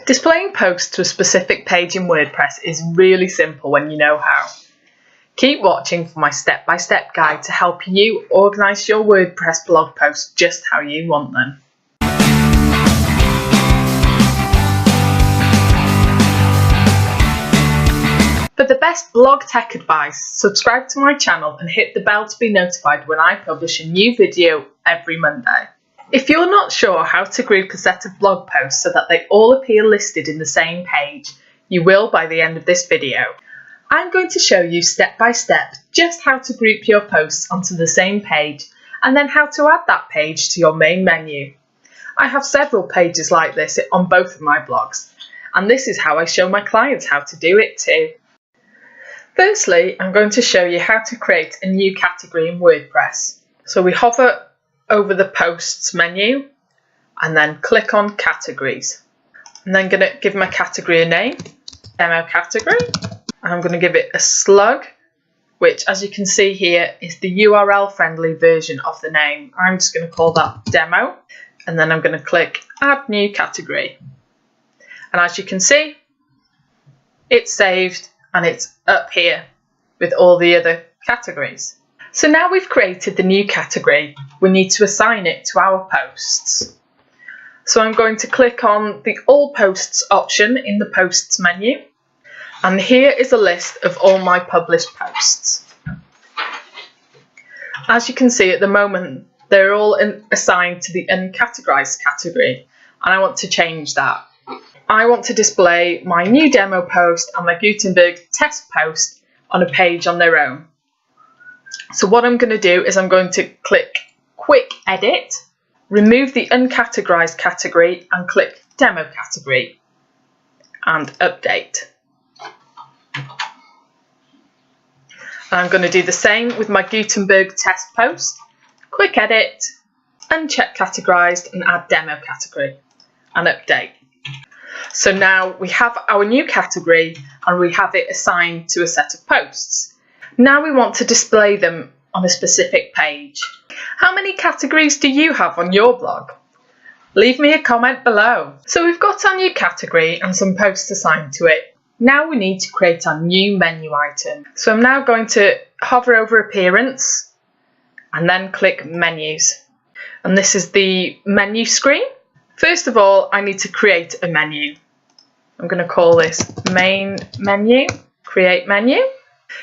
Displaying posts to a specific page in WordPress is really simple when you know how. Keep watching for my step-by-step guide to help you organise your WordPress blog posts just how you want them. For the best blog tech advice, subscribe to my channel and hit the bell to be notified when I publish a new video every Monday. If you're not sure how to group a set of blog posts so that they all appear listed in the same page, you will by the end of this video. I'm going to show you step by step just how to group your posts onto the same page and then how to add that page to your main menu. I have several pages like this on both of my blogs, and this is how I show my clients how to do it too. Firstly, I'm going to show you how to create a new category in WordPress. So we hover over the Posts menu and then click on Categories. I'm then going to give my category a name, Demo Category. And I'm going to give it a slug, which as you can see here is the URL friendly version of the name. I'm just going to call that Demo, and then I'm going to click Add New Category. And as you can see, it's saved and it's up here with all the other categories. So now we've created the new category, we need to assign it to our posts. So I'm going to click on the All Posts option in the Posts menu, and here is a list of all my published posts. As you can see at the moment, they're all assigned to the Uncategorized category, and I want to change that. I want to display my new demo post and my Gutenberg test post on a page on their own. So what I'm going to do is I'm going to click Quick Edit, remove the Uncategorized category and click Demo Category and Update. And I'm going to do the same with my Gutenberg test post, Quick Edit, Uncheck Categorized and add Demo Category and Update. So now we have our new category and we have it assigned to a set of posts. Now we want to display them on a specific page. How many categories do you have on your blog? Leave me a comment below. So we've got our new category and some posts assigned to it. Now we need to create our new menu item. So I'm now going to hover over Appearance and then click Menus. And this is the menu screen. First of all, I need to create a menu. I'm going to call this Main Menu, Create Menu.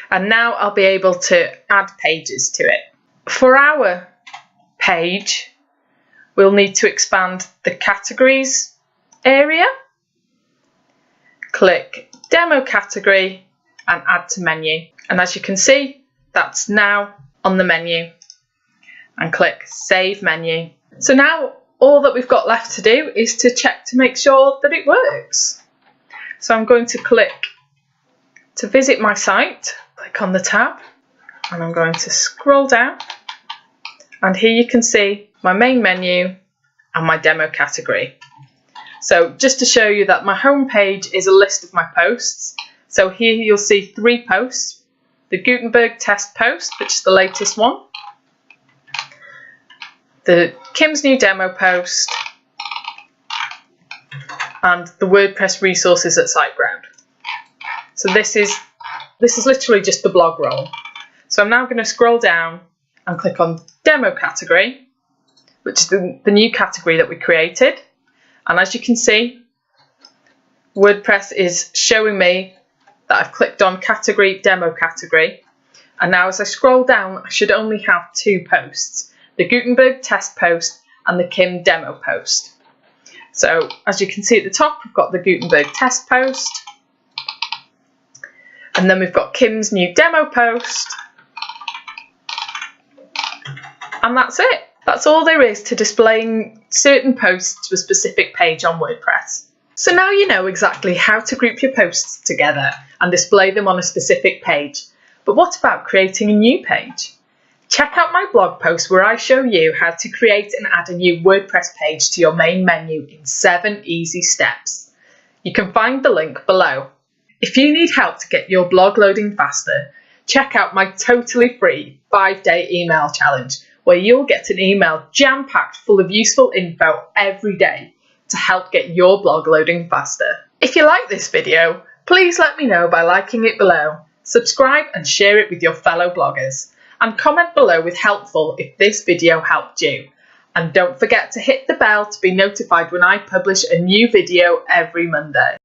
And now I'll be able to add pages to it. For our page, we'll need to expand the categories area. Click Demo Category and Add to Menu. And as you can see, that's now on the menu. And click Save Menu. So now all that we've got left to do is to check to make sure that it works. So I'm going to click to visit my site, click on the tab, and I'm going to scroll down, and here you can see my main menu and my demo category. So just to show you that my home page is a list of my posts, so here you'll see 3 posts, the Gutenberg test post, which is the latest one, the Kim's new demo post, and the WordPress resources at SiteGround. So this is literally just the blog roll. So I'm now going to scroll down and click on Demo Category, which is the new category that we created. And as you can see, WordPress is showing me that I've clicked on Category, Demo Category. And now as I scroll down, I should only have 2 posts, the Gutenberg test post and the Kim demo post. So as you can see at the top, we've got the Gutenberg test post. And then we've got Kim's new demo post. And that's it. That's all there is to displaying certain posts to a specific page on WordPress. So now you know exactly how to group your posts together and display them on a specific page. But what about creating a new page? Check out my blog post where I show you how to create and add a new WordPress page to your main menu in 7 easy steps. You can find the link below. If you need help to get your blog loading faster, check out my totally free 5-day email challenge, where you'll get an email jam-packed full of useful info every day to help get your blog loading faster. If you like this video, please let me know by liking it below, subscribe and share it with your fellow bloggers, and comment below with helpful if this video helped you. And don't forget to hit the bell to be notified when I publish a new video every Monday.